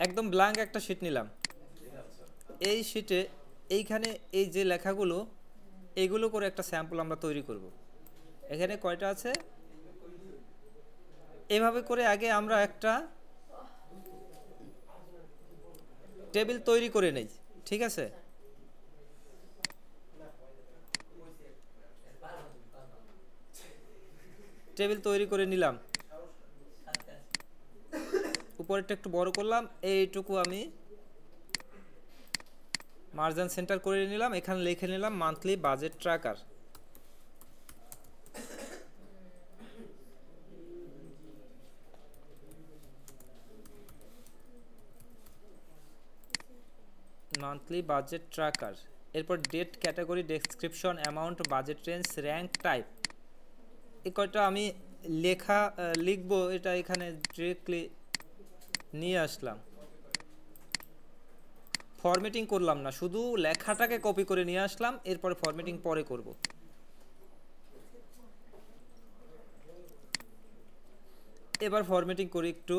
একদম ব্ল্যাঙ্ক একটা শিট নিলাম। এই শিটে এইখানে এই যে লেখাগুলো এইগুলো করে একটা স্যাম্পল আমরা তৈরি করব। এখানে কয়টা আছে, এভাবে করে আগে আমরা একটা টেবিল তৈরি করে নেই, ঠিক আছে? টেবিল তৈরি করে নিলাম, উপরেরটা একটু বড় করলাম, এইটুকু আমি মার্জিন সেন্টার করে নিলাম। এখানে লিখে নিলাম monthly budget tracker. Monthly budget tracker, এরপর date, category, description, amount, budget range, rank, type, এই কয়টা আমি লিখবো। এটা এখানে ডিরেক্টলি নিয়ে আসলাম, ফরম্যাটিং করলাম না, শুধু লেখাটাকে কপি করে নিয়ে আসলাম, এরপরে ফরম্যাটিং পরে করব। এবার ফরম্যাটিং করি একটু।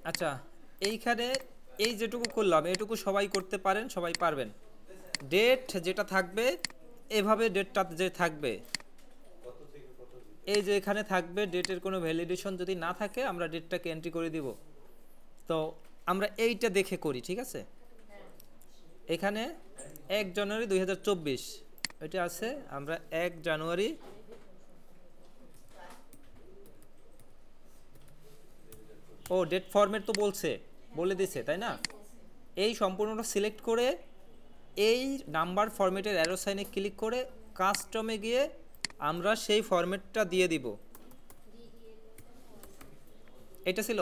আচ্ছা, এইখানে এই যেটুকু করলাম এটুকু সবাই করতে পারেন, সবাই পারবেন। ডেট যেটা থাকবে এভাবে ডেটটা যে থাকবে, এই যে এখানে থাকবে ডেটের কোনো ভ্যালিডেশন যদি না থাকে আমরা ডেটটাকে এন্ট্রি করে দিব। তো আমরা এইটা দেখে করি, ঠিক আছে? এখানে 1 জানুয়ারি 2024 এটা আছে, আমরা 1 জানুয়ারি ও ডেট ফরম্যাট তো বলে দিছে তাই না? এই সম্পূর্ণটা সিলেক্ট করে এই নাম্বার ফরম্যাটের অ্যারো সাইনে ক্লিক করে কাস্টমে গিয়ে আমরা সেই ফরম্যাটটা দিয়ে দিব। এটা ছিল,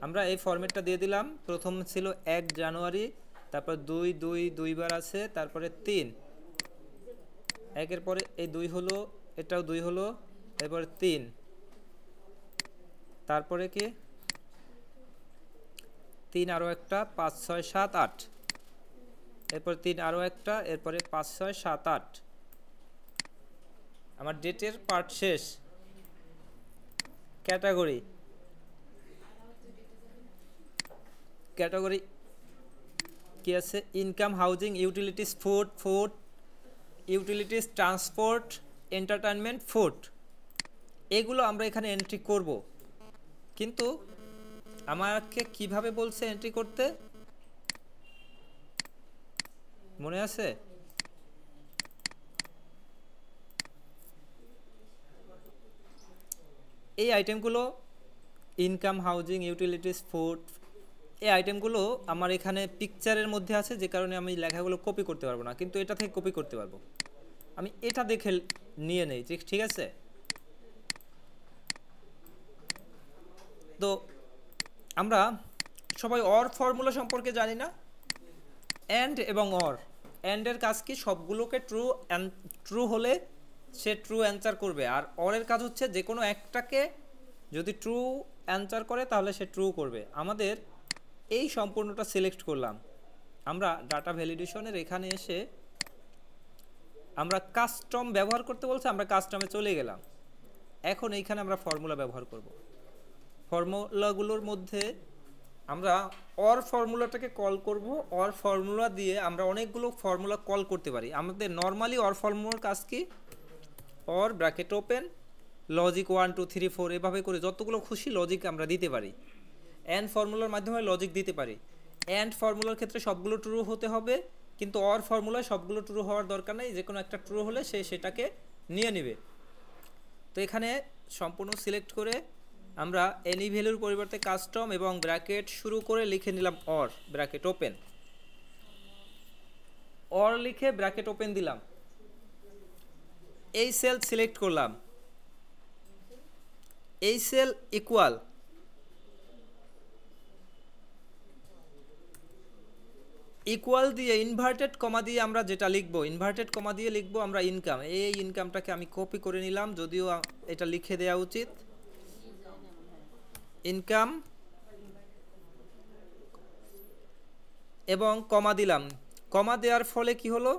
আমরা এই ফরম্যাটটা দিয়ে দিলাম। প্রথম ছিল 1 জানুয়ারি, তারপর 2 দুইবার আছে, তারপরে 3, একের পরে এই 2 হলো, এটাও 2 হলো, এরপরে 3, তারপরে কি 3 আরও একটা, 5 6 7 8, এরপর 3 আরও একটা, এরপরে 5 6 7 8। আমার ডেটের পার্ট শেষ। ক্যাটাগরি কি আছে? Income, housing, utilities, food, utilities, transport, entertainment, food, এগুলো আমরা এখানে এন্ট্রি করব। কিন্তু আমাকে কিভাবে বলছে এন্ট্রি করতে মনে আছে? এই আইটেমগুলো ইনকাম, হাউজিং, ইউটিলিটিস, ফুড, এই আইটেমগুলো আমার এখানে পিকচারের মধ্যে আছে, যে কারণে আমি লেখাগুলো কপি করতে পারবো না, কিন্তু এটা থেকে কপি করতে পারবো। আমি এটা দেখে নিয়ে নেই, ঠিক আছে? তো আমরা সবাই অর ফর্মুলা সম্পর্কে জানি না? অ্যান্ড এবং অর, অ্যান্ডের কাজ কি? সবগুলোকে ট্রু হলে সে ট্রু অ্যান্সার করবে, আর অরের কাজ হচ্ছে যে কোনো একটাকে যদি ট্রু অ্যান্সার করে তাহলে সে ট্রু করবে। আমাদের এই সম্পূর্ণটা সিলেক্ট করলাম। আমরা ডাটা ভ্যালিডেশনের এখানে এসে আমরা কাস্টম ব্যবহার করতে বলছে, আমরা কাস্টমে চলে গেলাম। এখন এইখানে আমরা ফর্মুলা ব্যবহার করব। ফর্মুলাগুলোর মধ্যে আমরা অর ফর্মুলাটাকে কল করব। অর ফর্মুলা দিয়ে আমরা অনেকগুলো ফর্মুলা কল করতে পারি। আমাদের নর্মালি অর ফর্মুলার কাজ কি? অর ব্র্যাকেট ওপেন, লজিক 1 2 3 4 এভাবে করে যতগুলো খুশি লজিক আমরা দিতে পারি। অ্যান্ড ফর্মুলার মাধ্যমে লজিক দিতে পারি। অ্যান্ড ফর্মুলার ক্ষেত্রে সবগুলো ট্রু হতে হবে, কিন্তু অর ফর্মুলায় সবগুলো ট্রু হওয়ার দরকার নেই, যে কোনো একটা ট্রু হলে সে সেটাকে নিয়ে নেবে। তো এখানে সম্পূর্ণ সিলেক্ট করে আমরা এনি ভ্যালুর পরিবর্তে কাস্টম এবং ব্র্যাকেট শুরু করে লিখে নিলাম অর ব্র্যাকেট ওপেন। অর লিখে ব্র্যাকেট ওপেন দিলাম। এই সেল সিলেক্ট করলাম, এই সেল ইকুয়াল ইকুয়াল দিয়ে ইনভার্টেড কমা দিয়ে আমরা যেটা লিখব, ইনভার্টেড কমা দিয়ে লিখব আমরা ইনকাম। এই ইনকামটাকে আমি কপি করে নিলাম, যদিও এটা লিখে দেওয়া উচিত। ইনকাম এবং কমা দিলাম। কমা দেওয়ার ফলে কি হলো,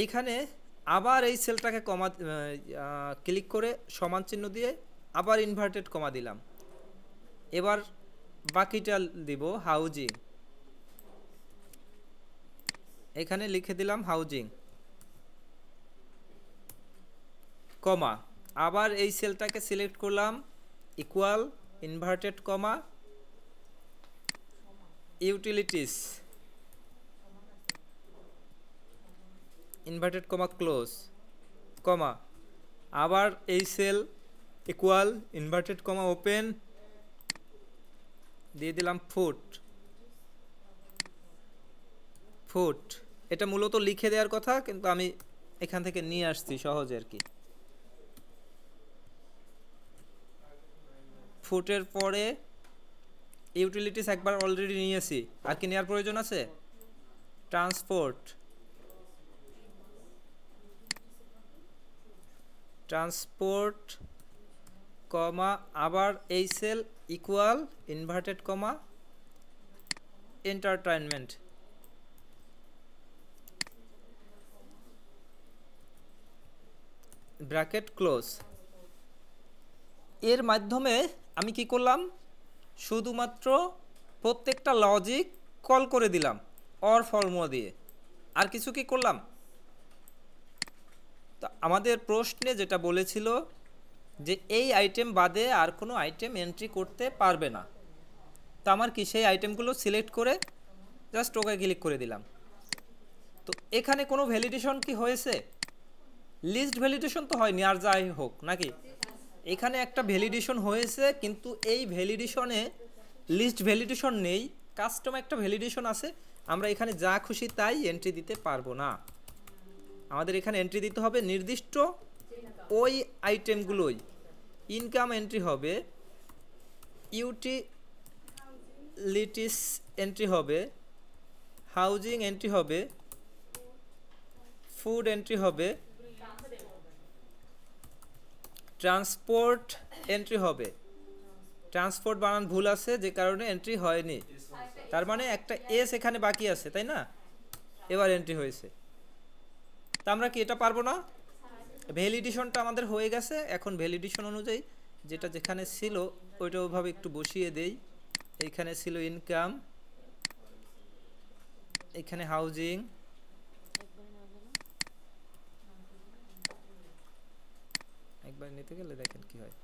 এইখানে আবার এই সেলটাকে কমা ক্লিক করে সমান চিহ্ন দিয়ে আবার ইনভার্টেড কমা দিলাম। এবার বাকিটা দিব হাউজিং, এখানে লিখে দিলাম হাউজিং কমা, আবার এই সেলটাকে সিলেক্ট করলাম equal inverted comma utilities inverted comma close comma, আবার এই sell equal inverted comma open দিয়ে দিলাম ফুট। ফুট এটা মূলত লিখে দেওয়ার কথা, কিন্তু আমি এখান থেকে নিয়ে আসছি সহজে আর কি। ফুটের পরে ইউটিলিটিস একবার অলরেডি নিয়েছি, আর কি নেওয়ার প্রয়োজন আছে? ট্রান্সপোর্ট, ট্রান্সপোর্ট কমা আবার এই sell equal inverted comma entertainment, bracket close. এর মাধ্যমে আমি কি করলাম, শুধুমাত্র প্রত্যেকটা লজিক কল করে দিলাম অর ফর্মুলা দিয়ে, আর কিছু কি করলাম। তো আমাদের প্রশ্নে যেটা বলেছিল যে এই আইটেম বাদে আর কোনো আইটেম এন্ট্রি করতে পারবে না, তো আমার কি সেই আইটেমগুলো সিলেক্ট করে জাস্ট ওকে ক্লিক করে দিলাম। তো এখানে কোনো ভ্যালিডেশন কি হয়েছে? লিস্ট ভ্যালিডেশন তো হয়নি, আর যাই হোক নাকি, এখানে একটা ভ্যালিডেশন হয়েছে, কিন্তু এই ভ্যালিডেশনে লিস্ট ভ্যালিডেশন নেই, কাস্টম একটা ভ্যালিডেশন আছে। আমরা এখানে যা খুশি তাই এন্ট্রি দিতে পারবো না, আমাদের এখানে এন্ট্রি দিতে হবে নির্দিষ্ট ওই আইটেমগুলোই। ইনকাম এন্ট্রি হবে, ইউটিলিটিস এন্ট্রি হবে, হাউজিং এন্ট্রি হবে, ফুড এন্ট্রি হবে, ট্রান্সপোর্ট এন্ট্রি হবে। ট্রান্সপোর্ট বানান ভুল আছে, যে কারণে এন্ট্রি হয়নি, তার মানে একটা এস এখানে বাকি আছে, তাই না? এবার এন্ট্রি হয়েছে। তা আমরা কি এটা পারবো না? ভ্যালিডেশনটা আমাদের হয়ে গেছে, এখন ভ্যালিডেশন অনুযায়ী যেটা যেখানে ছিল ওইটা ওইভাবে একটু বসিয়ে দেই। এইখানে ছিল ইনকাম, এখানে হাউজিং, একবার নিতে গেলে দেখেন কি হয়।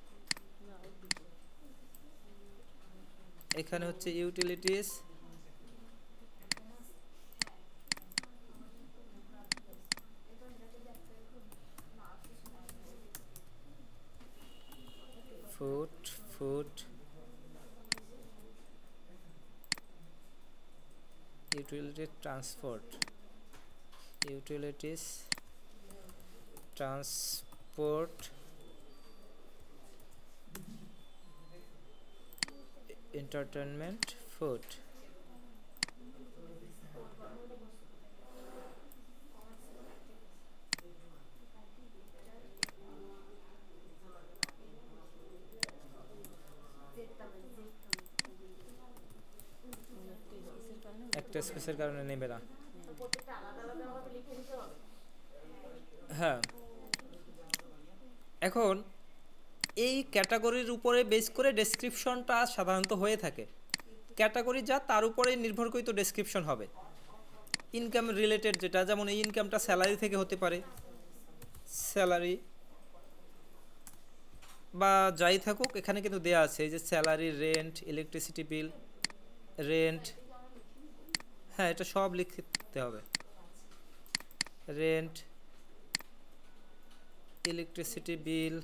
এখানে হচ্ছে utilities, food utilities, transport entertainment, food. একটা স্পেসের কারণে নেবে না। হ্যাঁ, এখন এই ক্যাটাগরির উপরে বেস করে ডেসক্রিপশনটা সাধারণত হয়ে থাকে। ক্যাটাগরি যা তার উপরে নির্ভর করে তো ডেসক্রিপশন হবে। ইনকাম রিলেটেড যেটা, যেমন এই ইনকামটা স্যালারি থেকে হতে পারে, স্যালারি বা যাই থাকুক, এখানে কিন্তু দেয়া আছে এই যে salary, rent, electricity bill, rent, হ্যাঁ এটা সব লিখতে হবে। রেন্ট, ইলেকট্রিসিটি বিল,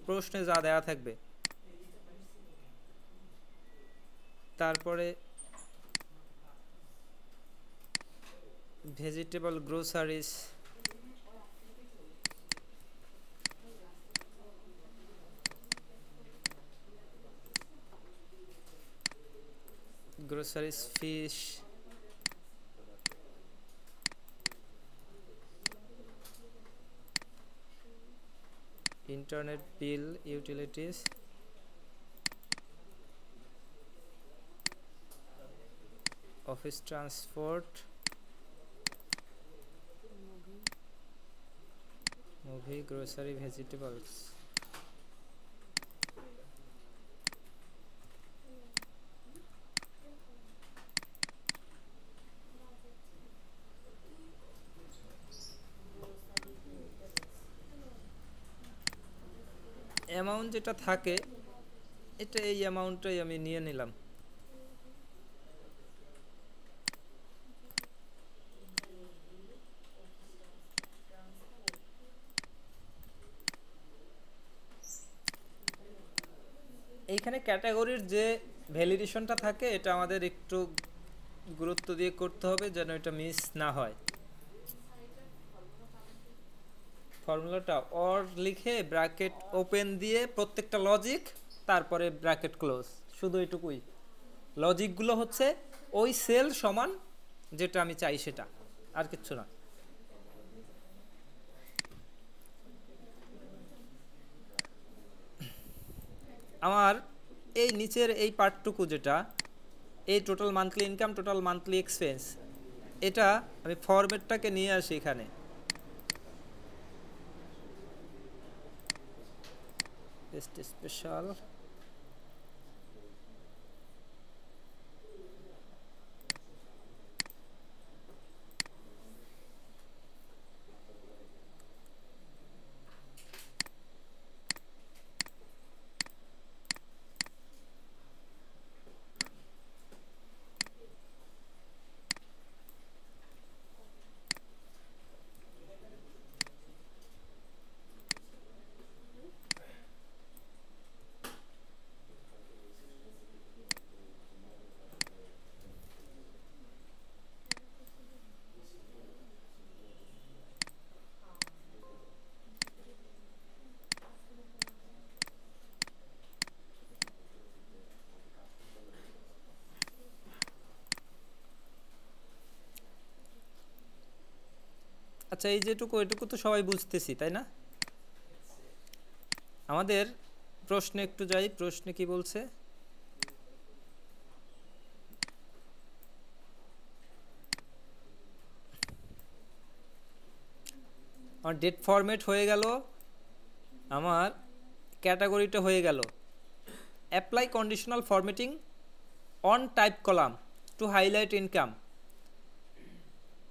প্রশ্নে যা দেওয়া থাকবে। তারপরে vegetable groceries, groceries, fish, internet bill, utilities, office transport, movie, grocery, vegetables. Amount যেটা থাকে এটা এই অ্যামাউন্টটাই আমি নিয়ে নিলাম। এইখানে ক্যাটাগরির যে ভ্যালিডেশনটা থাকে এটা আমাদের একটু গুরুত্ব দিয়ে করতে হবে যেন এটা মিস না হয়। ফর্মুলাটা অর লিখে ব্র্যাকেট ওপেন দিয়ে প্রত্যেকটা লজিক, তারপরে ব্র্যাকেট ক্লোজ, শুধু এটুকুই। লজিকগুলো হচ্ছে ওই সেল সমান যেটা আমি চাই সেটা, আর কিচ্ছু না। আমার এই নিচের এই পার্টটুকু যেটা এই total monthly income, total monthly expense, এটা আমি ফরম্যাটটাকে নিয়ে আসি এখানে। স্পেশাল আচ্ছা, এই যেটুকু এটুকু তো সবাই বুঝতেছি তাই না? আমাদের প্রশ্নে একটু যাই, প্রশ্নে কি বলছে? আমার ডেট ফরম্যাট হয়ে গেল, আমার ক্যাটাগরিটা হয়ে গেল। Apply conditional formatting on type column to highlight income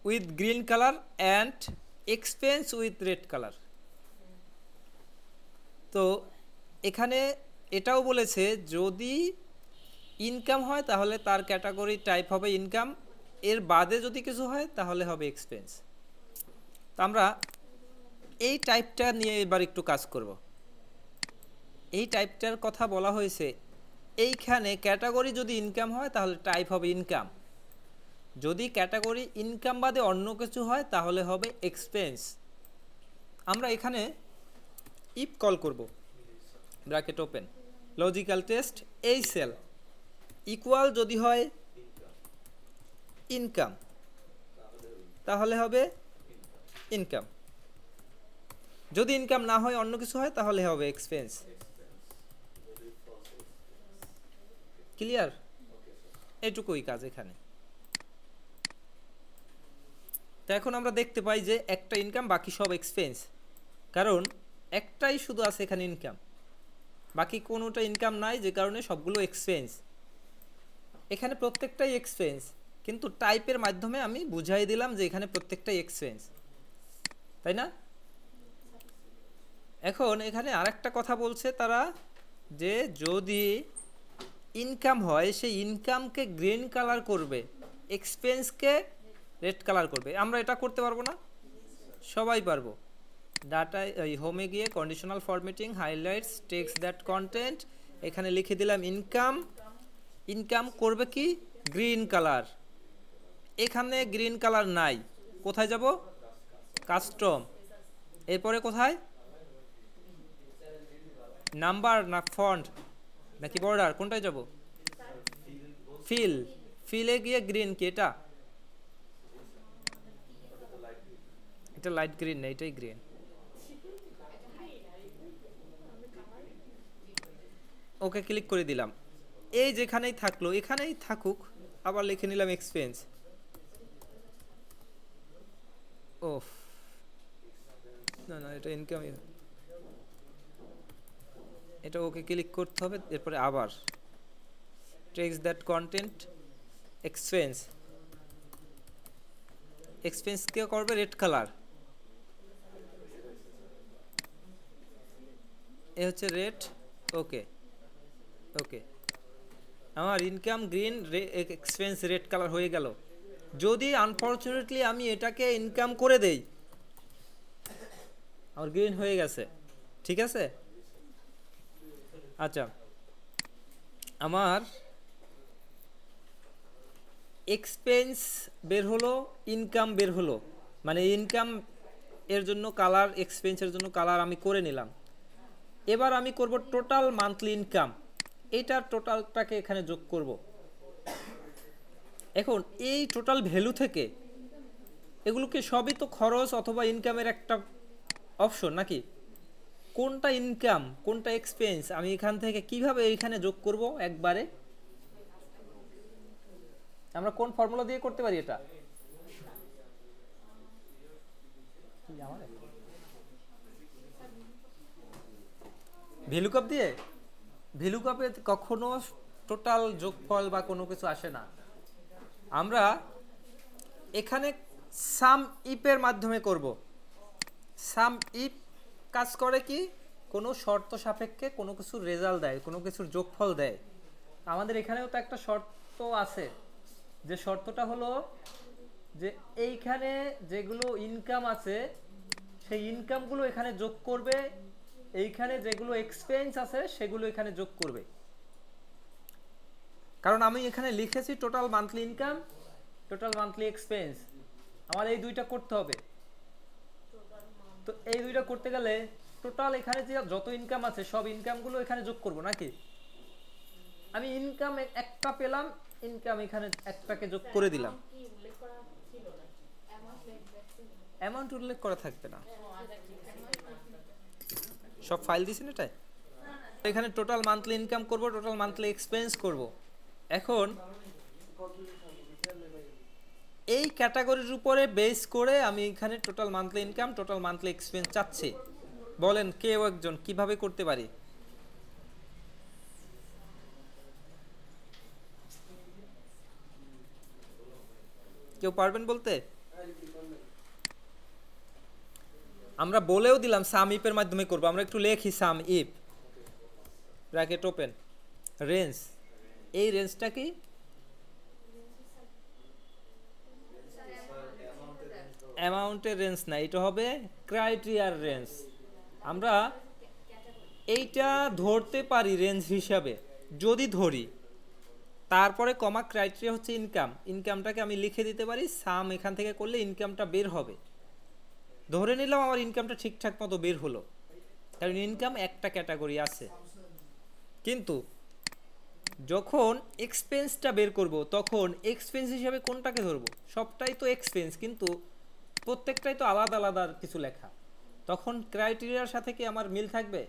with green colour and expense with red colour. তো এখানে এটাও বলেছে যদি ইনকাম হয় তাহলে তার ক্যাটাগরি টাইপ হবে ইনকাম, এর বাদে যদি কিছু হয় তাহলে হবে এক্সপেন্স। তো আমরা এই টাইপটা নিয়ে এবার একটু কাজ করব। এই টাইপটার কথা বলা হয়েছে এইখানে, ক্যাটাগরি যদি ইনকাম হয় তাহলে টাইপ হবে ইনকাম, যদি ক্যাটাগরি ইনকাম বাদে অন্য কিছু হয় তাহলে হবে এক্সপেন্স। আমরা এখানে ইফ কল করব, ব্র্যাকেট ওপেন, লজিক্যাল টেস্ট, এই সেল ইকুয়াল যদি হয় ইনকাম তাহলে হবে ইনকাম, যদি ইনকাম না হয় অন্য কিছু হয় তাহলে হবে এক্সপেন্স। ক্লিয়ার? এটুকুই কাজ এখানে। তো এখন আমরা দেখতে পাই যে একটা ইনকাম, বাকি সব এক্সপেন্স, কারণ একটাই শুধু আছে এখানে ইনকাম, বাকি কোনোটা ইনকাম নাই, যে কারণে সবগুলো এক্সপেন্স। এখানে প্রত্যেকটাই এক্সপেন্স, কিন্তু টাইপের মাধ্যমে আমি বুঝাই দিলাম যে এখানে প্রত্যেকটাই এক্সপেন্স, তাই না? এখন এখানে আরেকটা কথা বলছে তারা, যে যদি ইনকাম হয় সেই ইনকামকে গ্রিন কালার করবে, এক্সপেন্সকে রেড কালার করবে। আমরা এটা করতে পারবো না? সবাই পারবো। ডাটা হোমে গিয়ে conditional formatting, highlights, text that content, এখানে লিখে দিলাম ইনকাম। ইনকাম করবে কি গ্রিন কালার, এখানে গ্রিন কালার নাই, কোথায় যাব? কাস্টম, এরপরে কোথায়? নাম্বার না ফন্ট নাকি বর্ডার, কোনটায় যাব? ফিল, ফিলে গিয়ে গ্রিন কি এটা? এটা লাইট গ্রিন না, এটাই গ্রিন। ওকে ক্লিক করে দিলাম। এই যেখানেই থাকলো এখানেই থাকুক, আবার লিখে নিলাম এক্সপেন্স। ওফ, না না এটা ইনকাম, এটা ওকে ক্লিক করতে হবে, এরপরে আবার text that content expense. Expense কে করবে রেড কালার, এ হচ্ছে রেড। ওকে ওকে, আমার income green, expense red colour হয়ে গেল। যদি আনফরচুনেটলি আমি এটাকে ইনকাম করে দেই, আমার গ্রিন হয়ে গেছে, ঠিক আছে। আচ্ছা, আমার এক্সপেন্স বের হলো, ইনকাম বের হলো, মানে ইনকাম এর জন্য কালার, এক্সপেন্সের জন্য কালার আমি করে নিলাম। এবার আমি করব টোটাল মান্থলি ইনকাম, এইটার টোটালটাকে এখানে যোগ করব। এখন এই টোটাল ভ্যালু থেকে এগুলোকে সবই তো খরচ অথবা ইনকামের একটা অপশন নাকি, কোনটা ইনকাম কোনটা এক্সপেন্স আমি এখান থেকে কিভাবে এইখানে যোগ করব একবারে? আমরা কোন ফর্মুলা দিয়ে করতে পারি এটা? ভ্যালুকাপ দিয়ে? ভ্যালুকাপে কখনো টোটাল যোগফল বা কোনো কিছু আসে না। আমরা এখানে সাম ইপের মাধ্যমে করব। সাম ইপ কাজ করে কি, কোনো শর্ত সাপেক্ষে কোনো কিছুর রেজাল্ট দেয়, কোনো কিছুর যোগফল দেয়। আমাদের এখানেও তো একটা শর্ত আছে, যে শর্তটা হলো যে এইখানে যেগুলো ইনকাম আছে সেই ইনকামগুলো এখানে যোগ করবে, এইখানে যেগুলো এক্সপেন্স আছে সেগুলো এখানে যোগ করবে। কারণ আমি এখানে লিখেছি total monthly income, total monthly expense, আমার এই দুইটা করতে হবে। তো এই দুইটা করতে গেলে টোটাল এখানে যে যত ইনকাম আছে সব ইনকামগুলো এখানে যোগ করব নাকি। আমি ইনকাম একটা পেলাম, ইনকাম এখানে একটাকে যোগ করে দিলাম। অ্যামাউন্ট উল্লেখ করা থাকবে না, সব ফাইল দিছেন এটাই। এখানে টোটাল মান্থলি ইনকাম করব, টোটাল মান্থলি এক্সপেন্স করব। এখন এই ক্যাটাগরির উপরে বেস করে আমি এখানে total monthly income, total monthly expense চাচ্ছি। বলেন কেউ একজন কিভাবে করতে পারি? কেউ পারবেন বলতে? আমরা বলেও দিলাম সাম ইপের মাধ্যমে করব। আমরা একটু লেখি সাম ইপ ব্র্যাকেট ওপেন রেঞ্জ। এই রেঞ্জটা কি? অ্যামাউন্টের রেঞ্জ না, এটা হবে ক্রাইটেরিয়ার রেঞ্জ। আমরা এইটা ধরতে পারি রেঞ্জ হিসাবে, যদি ধরি তারপরে কমা ক্রাইটেরিয়া হচ্ছে ইনকাম, ইনকামটাকে আমি লিখে দিতে পারি সাম, এখান থেকে করলে ইনকামটা বের হবে। ধরে নিলাম আমার ইনকামটা ঠিকঠাক মতো বের হলো, কারণ ইনকাম একটা ক্যাটাগরি আছে। কিন্তু যখন এক্সপেন্সটা বের করব তখন এক্সপেন্স হিসাবে কোনটাকে ধরবো? সবটাই তো এক্সপেন্স, কিন্তু প্রত্যেকটাই তো আলাদা আলাদা কিছু লেখা, তখন ক্রাইটেরিয়ার সাথে কি আমার মিল থাকবে?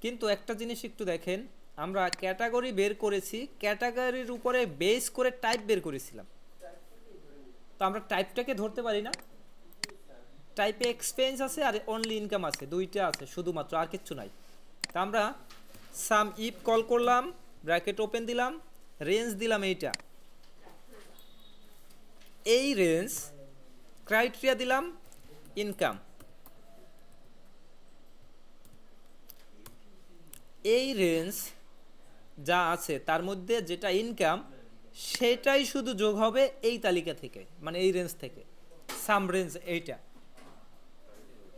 কিন্তু একটা জিনিস একটু দেখেন, আমরা ক্যাটাগরি বের করেছি, ক্যাটাগরির উপরে বেস করে টাইপ বের করেছিলাম, তো আমরা টাইপটাকে ধরতে পারি না। টাইপে এক্সপেন্স আছে আর অনলি ইনকাম আছে, দুইটা আছে শুধুমাত্র, আর কিচ্ছু নাই। তা আমরা সাম ইফ কল করলাম, ব্র্যাকেট ওপেন দিলাম, রেঞ্জ দিলাম এইটা, এই রেঞ্জ ক্রাইটেরিয়া দিলাম ইনকাম, এই রেঞ্জ যা আছে তার মধ্যে যেটা ইনকাম সেটাই শুধু যোগ হবে এই তালিকা থেকে, মানে এই রেঞ্জ থেকে, সাম রেঞ্জ এইটা,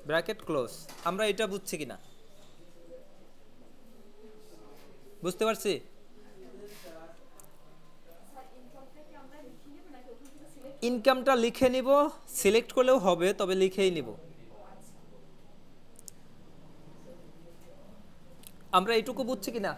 ব্র্যাকেট ক্লোজ। আমরা এটা বুঝছি কিনা? বুঝতে পারছি? ইনকামটা লিখে নিব, সিলেক্ট করলেও হবে, তবে লিখেই নিব। আমরা এইটুকু বুঝছি কিনা?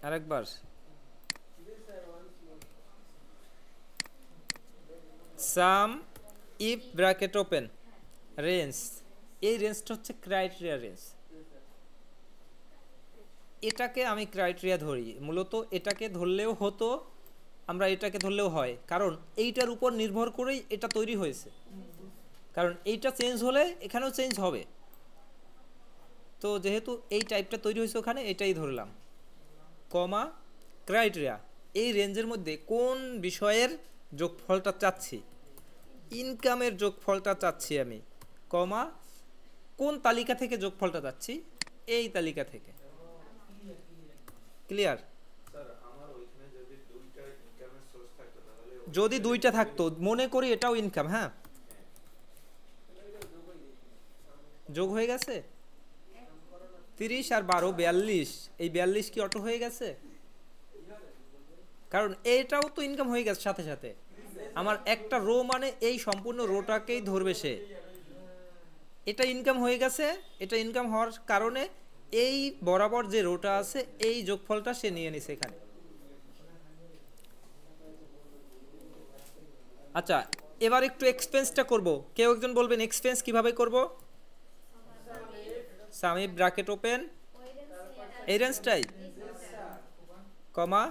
আরেকবার, সাম ইফ ব্র্যাকেট ওপেন রেঞ্জ, এই রেঞ্জটা হচ্ছে ক্রাইটেরিয়া রেঞ্জ। এটাকে আমি ক্রাইটেরিয়া ধরি, মূলত এটাকে ধরলেও হতো, আমরা এটাকে ধরলেও হয়, কারণ এইটার উপর নির্ভর করেই এটা তৈরি হয়েছে, কারণ এইটা চেঞ্জ হলে এখানেও চেঞ্জ হবে। তো যেহেতু এই টাইপটা তৈরি হয়েছে ওখানে, এটাই ধরলাম, কমা ক্রাইটেরিয়া, এই রেঞ্জের মধ্যে কোন বিষয়ের যোগফলটা চাচ্ছি, ইনকামের যোগফলটা চাচ্ছি আমি, কমা কোন তালিকা থেকে যোগফলটা চাচ্ছি, এই তালিকা থেকে। ক্লিয়ার? যদি দুইটা থাকতো, মনে করি এটাও ইনকাম, হ্যাঁ যোগ হয়ে গেছে 30 আর 12 42, এই 42 কি অটো হয়ে গেছে? কারণ এটাও তো ইনকাম হয়ে গেছে সাথে সাথে, আমার একটা রো মানে এই সম্পূর্ণ রোটাকেই ধরবে সে, এটা ইনকাম হয়ে গেছে, এটা ইনকাম হওয়ার কারণে এই বরাবর যে রোটা আছে এই যোগফলটা সে নিয়ে নিছে এখানে। আচ্ছা, এবার একটু এক্সপেন্সটা করব, কেউ একজন বলবেন এক্সপেন্স কিভাবে করব? সাম ইফ ব্র্যাকেট ওপেন এই রেঞ্জটাই, কমা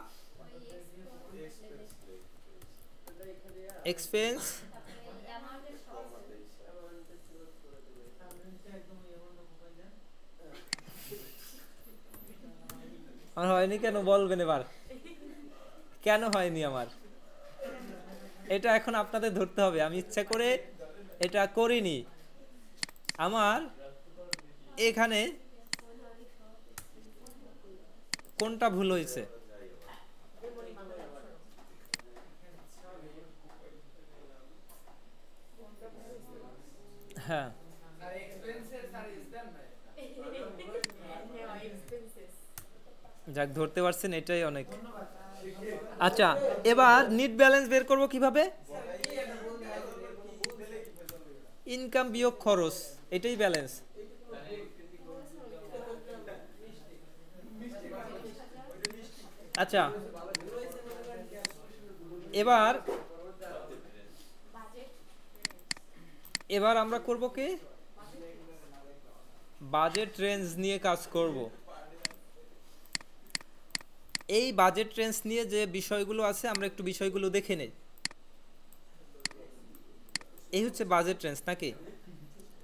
এক্সপেন্স আমার হয়নি কেন বলবেন এবার, কেন হয়নি আমার? এটা এখন আপনাদের ধরতে হবে, আমি ইচ্ছা করে এটা করিনি, আমার এখানে কোনটা ভুল হয়েছে? হ্যাঁ যাক, ধরতে পারছেন, এটাই অনেক। আচ্ছা, এবার নিট ব্যালেন্স বের করব কিভাবে? ইনকাম বিয়োগ খরচ, এটাই ব্যালেন্স। আচ্ছা, এবার এবার আমরা করব কি, বাজেট রেঞ্জ নিয়ে কাজ করব। এই বাজেট রেঞ্জ নিয়ে যে বিষয়গুলো আছে আমরা একটু বিষয়গুলো দেখে নেই। এই হচ্ছে বাজেট রেঞ্জ নাকি?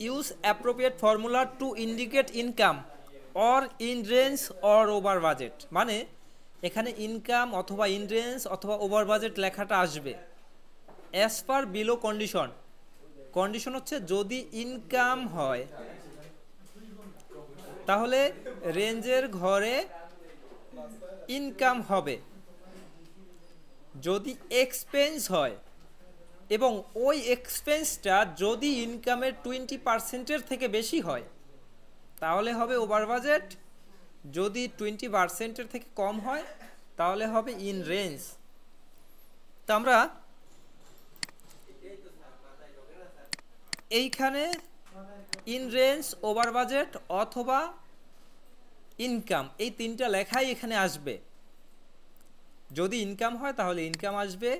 Use appropriate formula to indicate income or in range or over budget, মানে এখানে ইনকাম অথবা ইন রেঞ্জ অথবা ওভার বাজেট লেখাটা আসবে as per below condition. Condition হচ্ছে যদি ইনকাম হয় তাহলে রেঞ্জের ঘরে ইনকাম হবে, যদি এক্সপেন্স হয় এবং ওই এক্সপেন্সটা যদি ইনকামের 20% থেকে বেশি হয় তাহলে হবে ওভার বাজেট, যদি 20% থেকে কম হয় তাহলে হবে ইন রেঞ্জ। তো আমরা এইখানে ইন রেঞ্জ, ওভার বাজেট অথবা ইনকাম, এই তিনটা লেখাই এখানে আসবে। যদি ইনকাম হয় তাহলে ইনকাম আসবে,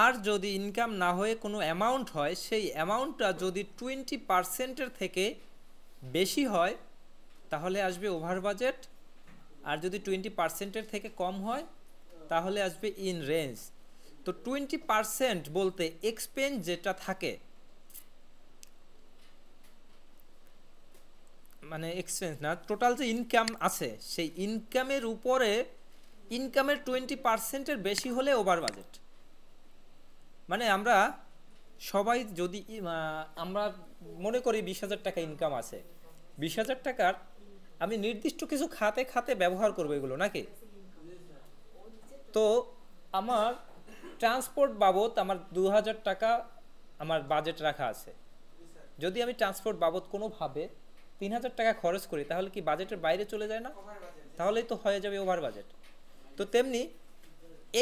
আর যদি ইনকাম না হয়ে কোনো অ্যামাউন্ট হয় সেই অ্যামাউন্টটা যদি 20%-এর থেকে বেশি হয় তাহলে আসবে ওভার বাজেট, আর যদি 20%-এর থেকে কম হয় তাহলে আসবে ইন রেঞ্জ। তো 20% বলতে এক্সপেন্স যেটা থাকে, মানে এক্সপেন্স না, টোটাল যে ইনকাম আছে সেই ইনকামের উপরে ইনকামের 20%-এর বেশি হলে ওভার বাজেট। মানে আমরা সবাই যদি আমরা মনে করি 20,000 টাকা ইনকাম আছে, 20,000 টাকার আমি নির্দিষ্ট কিছু খাতে খাতে ব্যবহার করবো এগুলো নাকি। তো আমার ট্রান্সপোর্ট বাবদ আমার 2,000 টাকা আমার বাজেট রাখা আছে। যদি আমি ট্রান্সপোর্ট বাবদ কোনোভাবে 3,000 টাকা খরচ করি তাহলে কি বাজেটের বাইরে চলে যায় না? তাহলেই তো হয়ে যাবে ওভার বাজেট। তো তেমনি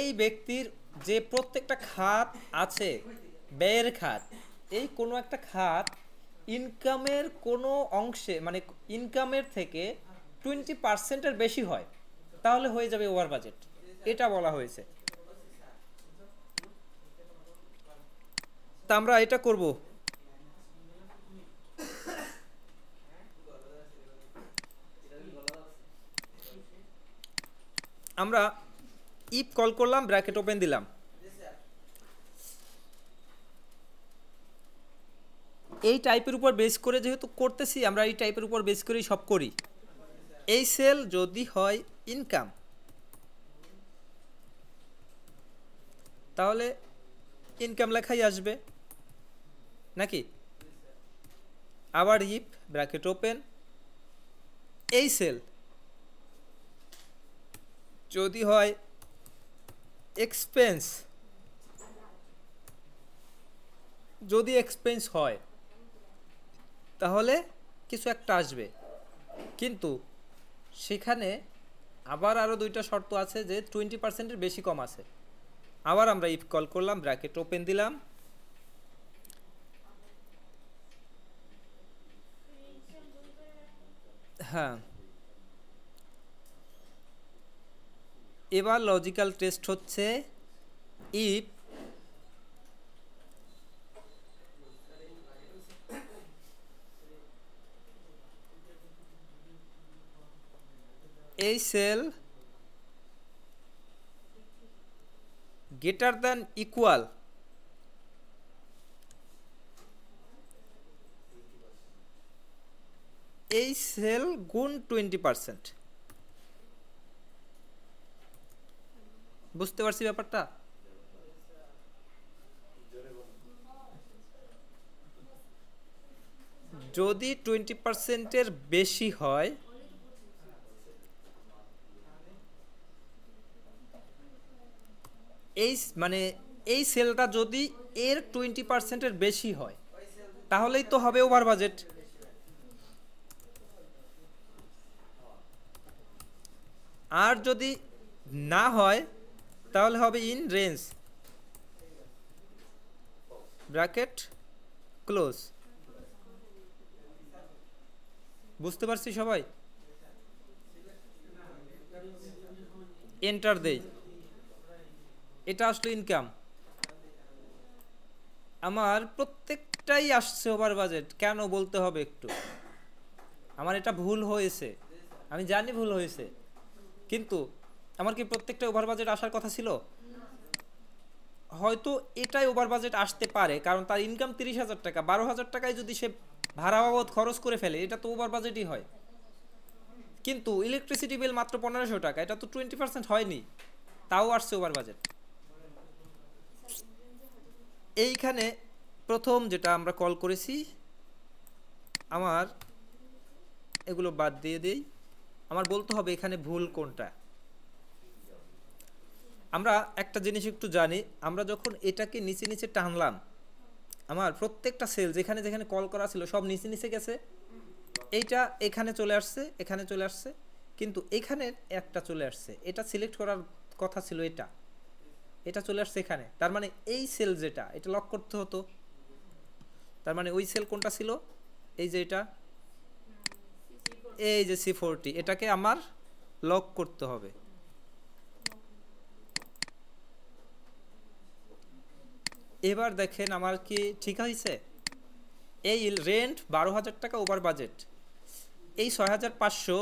এই ব্যক্তির যে প্রত্যেকটা খাত আছে ব্যয়ের খাত, এই কোনো একটা খাত ইনকামের কোনো অংশে মানে ইনকামের থেকে 20%-এর বেশি হয় তাহলে হয়ে যাবে ওভার বাজেট, এটা বলা হয়েছে। তা আমরা এটা করব। আমরা ইফ কল করলাম, ব্র্যাকেট ওপেন দিলাম, এই টাইপের উপর বেস করে যেহেতু করতেছি আমরা এই টাইপের উপর বেস করেই সব করি। এই সেল যদি হয় ইনকাম তাহলে ইনকাম লেখাই আসবে নাকি। আবার ইফ ব্র্যাকেট ওপেন, এই সেল যদি হয় এক্সপেন্স, যদি এক্সপেন্স হয় তাহলে কিছু একটা আসবে, কিন্তু সেখানে আবার আরও দুইটা শর্ত আছে যে 20%-এর বেশি কম আছে। আবার আমরা ইফ কল করলাম, ব্র্যাকেট ওপেন দিলাম, হ্যাঁ এবার লজিক্যাল টেস্ট হচ্ছে ইফ এই সেল গ্রেটার দ্যান ইকুয়াল এই সেল গুণ 20%। বুঝতে পারছি ব্যাপারটা? যদি 20%-এর বেশি হয় এই মানে এই সেলটা যদি এর 20%-এর বেশি হয় তাহলেই তো হবে ওভার বাজেট। আর যদি না হয় তাহলে হবে ইন রেঞ্জ, ব্র্যাকেট ক্লোজ। বুঝতে পারছি সবাই? এন্টার দেই, এটা আসলে ইনকাম। আমার প্রত্যেকটাই আসছে ওভার বাজেট, কেন বলতে হবে একটু? আমার এটা ভুল হয়েছে, আমি জানি ভুল হয়েছে, কিন্তু আমার কি প্রত্যেকটা ওভার বাজেট আসার কথা ছিল? হয়তো এটাই ওভার বাজেট আসতে পারে কারণ তার ইনকাম 30,000 টাকা, 12,000 টাকায় যদি সে ভাড়া বাবদ খরচ করে ফেলে এটা তো ওভার বাজেটই হয়। কিন্তু ইলেকট্রিসিটি বিল মাত্র 1500 টাকা, এটা তো 20% হয়নি, তাও আসছে ওভার বাজেট। এইখানে প্রথম যেটা আমরা কল করেছি, আমার এগুলো বাদ দিয়ে দেই, আমার বলতে হবে এখানে ভুল কোনটা। আমরা একটা জিনিস একটু জানি, আমরা যখন এটাকে নিচে নিচে টানলাম আমার প্রত্যেকটা সেল যেখানে যেখানে কল করা ছিল সব নিচে নিচে গেছে, এইটা এখানে চলে আসছে, এখানে চলে আসছে, কিন্তু এখানে একটা চলে আসছে, এটা সিলেক্ট করার কথা ছিল, এটা এটা চলে আসছে এখানে। তার মানে এই সেল যেটা এটা লক করতে হতো, তার মানে ওই সেল কোনটা ছিল? এই যে এটা, এই যে C40, এটাকে আমার লক করতে হবে। এবার দেখেন আমার কি ঠিক হয়েছে? এই রেন্ট 12,000 টাকা ওভার বাজেট, এই 6,500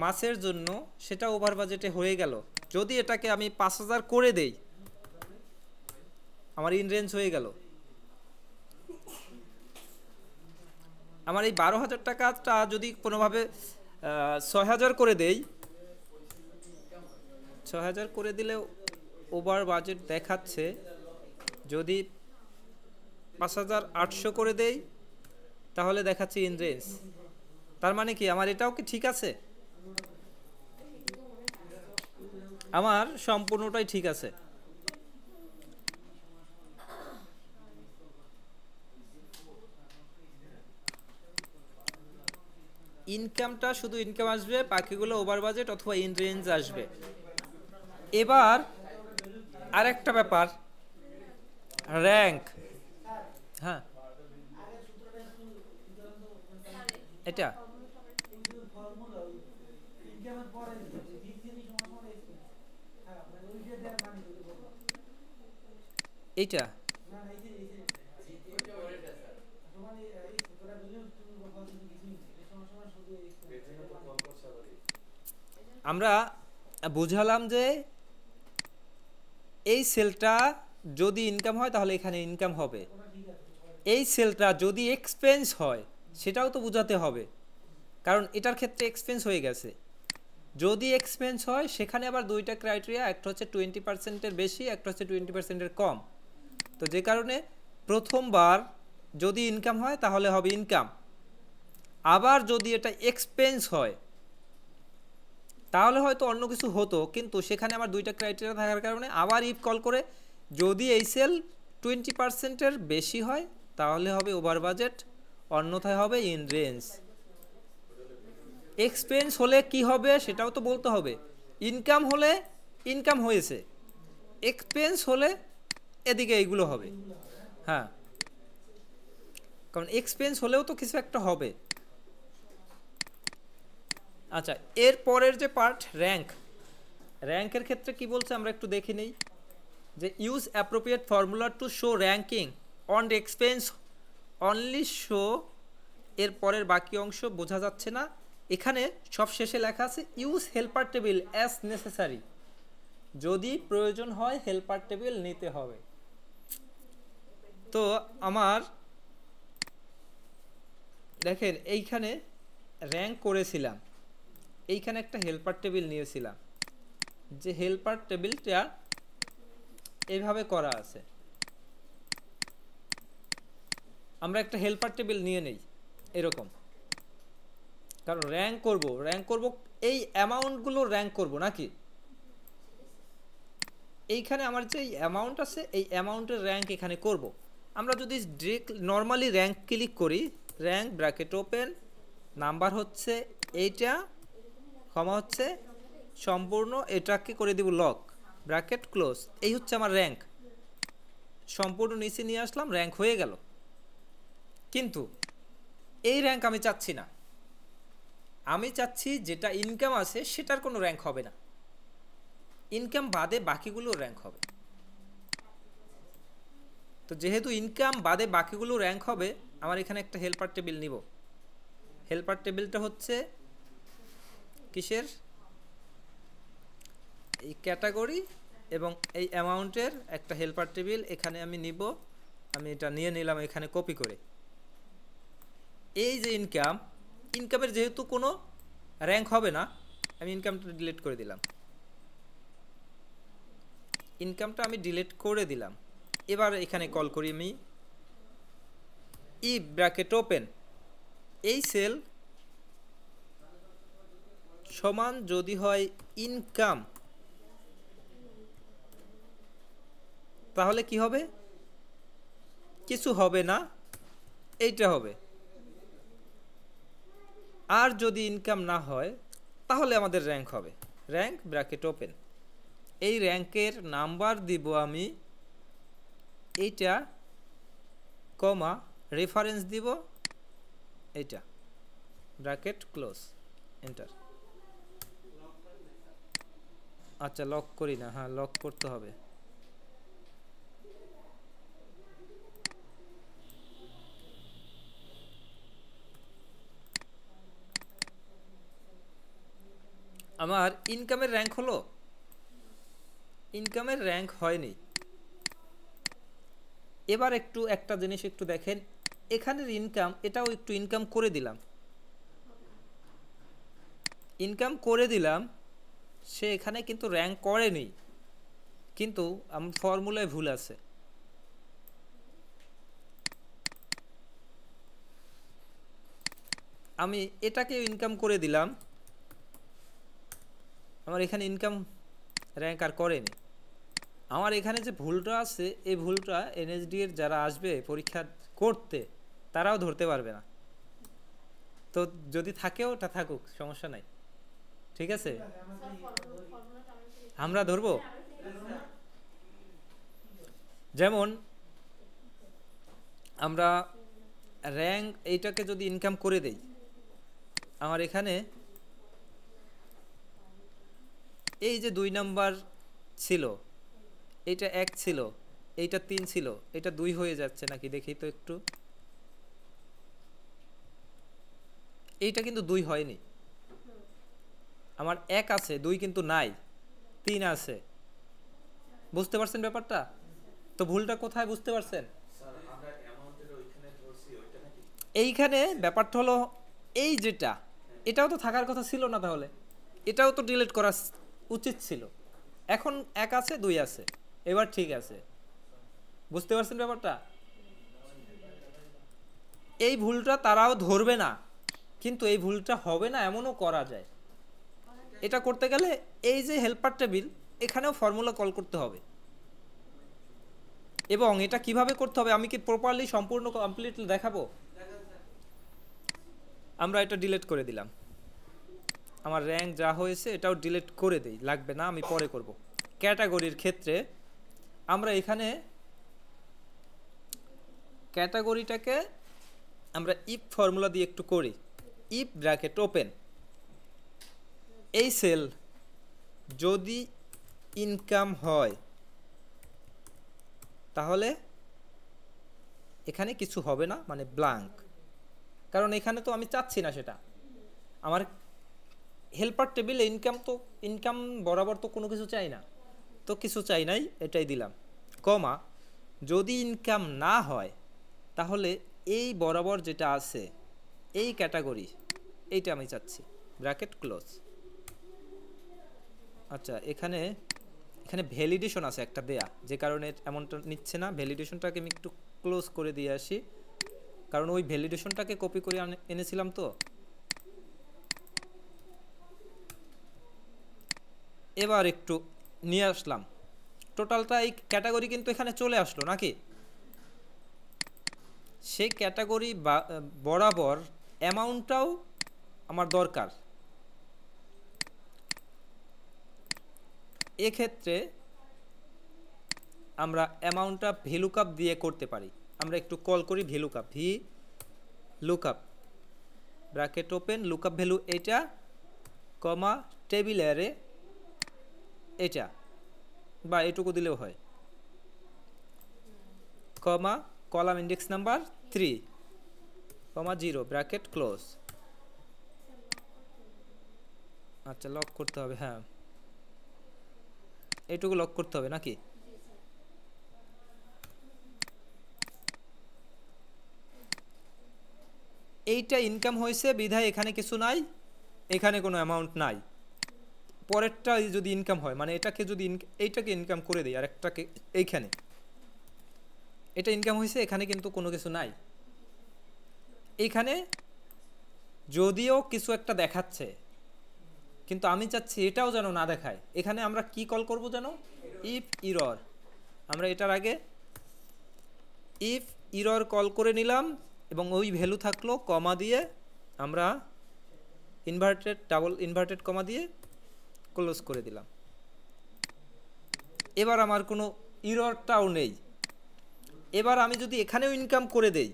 মাসের জন্য সেটা ওভার বাজেটে হয়ে গেল। যদি এটাকে আমি 5,000 করে দেই আমার ইন রেঞ্জ হয়ে গেল। আমার এই 12,000 টাকাটা যদি কোনোভাবে 6,000 করে দেই, 6,000 করে দিলে ওভার বাজেট দেখাচ্ছে, যদি 5800 করে দেই তাহলে দেখাচ্ছে ইন রেঞ্জ। তার মানে কি আমার এটাও কি ঠিক আছে? আমার সম্পূর্ণটাই ঠিক আছে। ইনকামটা শুধু ইনকাম আসবে, বাকিগুলো ওভার বাজেট অথবা ইন রেঞ্জ আসবে। এবার আরেকটা ব্যাপার, র্যাঙ্ক। হ্যাঁ, এটা এইটা আমরা বুঝালাম যে এই সেলটা যদি ইনকাম হয় তাহলে এখানে ইনকাম হবে, এই সেলটা যদি এক্সপেন্স হয় সেটাও তো বোঝাতে হবে, কারণ এটার ক্ষেত্রে এক্সপেন্স হয়ে গেছে। যদি এক্সপেন্স হয় সেখানে আবার দুইটা ক্রাইটেরিয়া, একটা হচ্ছে 20%-এর বেশি, একটা হচ্ছে 20%-এর কম। তো যে কারণে প্রথমবার যদি ইনকাম হয় তাহলে হবে ইনকাম, আবার যদি এটা এক্সপেন্স হয় তাহলে হয়তো অন্য কিছু হতো, কিন্তু সেখানে আমার দুইটা ক্রাইটেরিয়া থাকার কারণে আবার ইফ কল করে যদি এই সেল 20%-এর বেশি হয় তাহলে হবে ওভার বাজেট, অন্যথায় হবে ইন রেঞ্জ। এক্সপেন্স হলে কি হবে সেটাও তো বলতে হবে। ইনকাম হলে ইনকাম হয়েছে, এক্সপেন্স হলে এদিকে এইগুলো হবে। হ্যাঁ, কারণ এক্সপেন্স হলেও তো কিছু একটা হবে। আচ্ছা, এর পরের যে পার্ট র্যাঙ্ক, র্যাঙ্কের ক্ষেত্রে কি বলছে আমরা একটু দেখে নেই, যে use appropriate formula to show ranking on expense only show. এর পরের বাকি অংশ বোঝা যাচ্ছে না, এখানে সব শেষে লেখা আছে use helper table as necessary, যদি প্রয়োজন হয় হেল্পার টেবিল নিতে হবে। তো আমার দেখেন এইখানে র্যাঙ্ক করেছিলাম, এইখানে একটা হেল্পার টেবিল নিয়েছিলাম, যে হেল্পার টেবিলটা এইভাবে করা আছে। আমরা একটা হেল্পার টেবিল নিয়ে নেই এরকম, কারণ র্যাঙ্ক করব এই অ্যামাউন্টগুলো র্যাঙ্ক করব নাকি। এইখানে আমার যে অ্যামাউন্ট আছে এই অ্যামাউন্টের র্যাঙ্ক এখানে করব। আমরা যদি ডিরেক্ট নর্মালি র্যাঙ্ক ক্লিক করি, র্যাঙ্ক ব্র্যাকেট ওপেন, নাম্বার হচ্ছে এইটা, ক্ষমা হচ্ছে সম্পূর্ণ, এটাকে করে দিব লক, ব্র্যাকেট ক্লোজ, এই হচ্ছে আমার র্যাঙ্ক। সম্পূর্ণ নিচে নিয়ে আসলাম, র্যাঙ্ক হয়ে গেল। কিন্তু এই র্যাঙ্ক আমি চাচ্ছি না, আমি চাচ্ছি যেটা ইনকাম আছে সেটার কোনো র্যাঙ্ক হবে না, ইনকাম বাদে বাকিগুলো র্যাঙ্ক হবে। তো যেহেতু ইনকাম বাদে বাকিগুলো র্যাঙ্ক হবে, আমার এখানে একটা হেল্পার টেবিল নিব। হেল্পার টেবিলটা হচ্ছে কিসের, এই ক্যাটাগরি এবং এই অ্যামাউন্টের একটা হেল্পার টেবিল এখানে আমি নিব। আমি এটা নিয়ে নিলাম এখানে কপি করে। এই যে ইনকাম, ইনকামের যেহেতু কোনো র্যাঙ্ক হবে না, আমি ইনকামটা ডিলিট করে দিলাম, ইনকামটা আমি ডিলিট করে দিলাম। এবার এখানে কল করি আমি ই ব্র্যাকেট ওপেন, এই সেল সমান যদি হয় ইনকাম, তাহলে কি হবে, কিছু হবে না, এইটা হবে। আর যদি ইনকাম না হয় তাহলে আমাদের র্যাঙ্ক হবে, র্যাঙ্ক ব্র্যাকেট ওপেন। এই র্যাঙ্কের নাম্বার দিব আমি এইটা, কমা রেফারেন্স দিব এইটা, ব্র্যাকেট ক্লোজ, এন্টার। আচ্ছা, লক করি না, হ্যাঁ লক করতে হবে। আমার ইনকামের র্যাঙ্ক হলো, ইনকামের র্যাঙ্ক হয়নি। এবার একটু একটা জিনিস একটু দেখেন, এখানের ইনকাম, এটাও একটু ইনকাম করে দিলাম, ইনকাম করে দিলাম, সে এখানে কিন্তু র্যাঙ্ক করেনি, কিন্তু আমার ফর্মুলায় ভুল আছে। আমি এটাকে ইনকাম করে দিলাম, আমার এখানে ইনকাম র্যাঙ্ক আর করেনি। আমার এখানে যে ভুলটা আছে এই ভুলটা এনএসডি এর যারা আসবে পরীক্ষা করতে তারাও ধরতে পারবে না। তো যদি থাকেও ওটা থাকুক, সমস্যা নাই, ঠিক আছে, আমরা ধরবো। যেমন আমরা র্যাঙ্ক এইটাকে যদি ইনকাম করে দেই, আমার এখানে এই যে 2 নাম্বার ছিল, এইটা 1 ছিল, এইটা 3 ছিল, এটা 2 হয়ে যাচ্ছে নাকি দেখি তো একটু। এইটা কিন্তু 2 হয়নি, আমার 1 আছে, 2 কিন্তু নাই, 3 আছে। বুঝতে পারছেন ব্যাপারটা? তো ভুলটা কোথায় বুঝতে পারছেন? এইখানে ব্যাপারটা হলো এই যেটা, এটাও তো থাকার কথা ছিল না, তাহলে এটাও তো ডিলিট করা উচিত ছিল। এখন 1 আছে, 2 আছে, এবার ঠিক আছে। বুঝতে পারছেন ব্যাপারটা? এই ভুলটা তারাও ধরবে না, কিন্তু এই ভুলটা হবে না এমনও করা যায়। এটা করতে গেলে এই যে হেল্পার টেবিল, এখানেও ফর্মুলা কল করতে হবে। এবং এটা কিভাবে করতে হবে আমি কি প্রপারলি সম্পূর্ণ কমপ্লিটলি দেখাবো। আমরা এটা ডিলিট করে দিলাম, আমার র্যাঙ্ক যা হয়েছে এটাও ডিলিট করে দেই, লাগবে না, আমি পরে করব। ক্যাটাগরির ক্ষেত্রে আমরা এখানে ক্যাটাগরিটাকে আমরা ইফ ফর্মুলা দিয়ে একটু করি। ইফ ব্র্যাকেট ওপেন, এই সেল যদি ইনকাম হয় তাহলে এখানে কিছু হবে না, মানে ব্ল্যাঙ্ক, কারণ এখানে তো আমি চাচ্ছি না সেটা। আমার হেল্পার টেবিলে ইনকাম বরাবর তো কোনো কিছু চাই না, তো কিছু চাই নাই, এটাই দিলাম। কমা, যদি ইনকাম না হয় তাহলে এই বরাবর যেটা আছে এই ক্যাটাগরি, এইটা আমি চাচ্ছি, ব্র্যাকেট ক্লোজ। আচ্ছা, এখানে ভ্যালিডেশন আছে একটা দেয়া, যে কারণে এমনটা নিচ্ছে না। ভ্যালিডেশনটাকে আমি একটু ক্লোজ করে দিয়ে আসি, কারণ ওই ভ্যালিডেশনটাকে কপি করে এনেছিলাম। তো এবার একটু নিয়ে আসলাম, টোটালটা এই ক্যাটাগরি কিন্তু এখানে চলে আসলো নাকি। সেই ক্যাটাগরি বরাবর অ্যামাউন্টটাও আমার দরকার। এক্ষেত্রে আমরা অ্যামাউন্টটা ভ্যালুকাপ দিয়ে করতে পারি। আমরা একটু কল করি vlookup, V lookup bracket open, lookup value এটা, কমা টেবিল অ্যারে এটা, বা এটুকু দিলেও হয়, comma column index number 3, comma 0, bracket close. আচ্ছা, লক করতে হবে, হ্যাঁ এটুকু লক করতে হবে নাকি। এইটা ইনকাম হয়েছে বিধায় এখানে কিছু নাই, এখানে কোনো অ্যামাউন্ট নাই। পরেরটা যদি ইনকাম হয়, মানে এটাকে যদি এইটাকে ইনকাম করে দেয় আর একটাকে, এইখানে এটা ইনকাম হয়েছে, এখানে কিন্তু কোনো কিছু নাই। এইখানে যদিও কিছু একটা দেখাচ্ছে, কিন্তু আমি চাচ্ছি এটাও যেন না দেখায়। এখানে আমরা কি কল করব যেন, ইফ ইরর। আমরা এটার আগে ইফ ইরর কল করে নিলাম, এবং ওই ভ্যালু থাকলো, কমা দিয়ে আমরা ডাবল ইনভার্টেড কমা দিয়ে ক্লোজ করে দিলাম। এবার আমার কোনো ইররটাও নেই। এবার আমি যদি এখানেও ইনকাম করে দেই,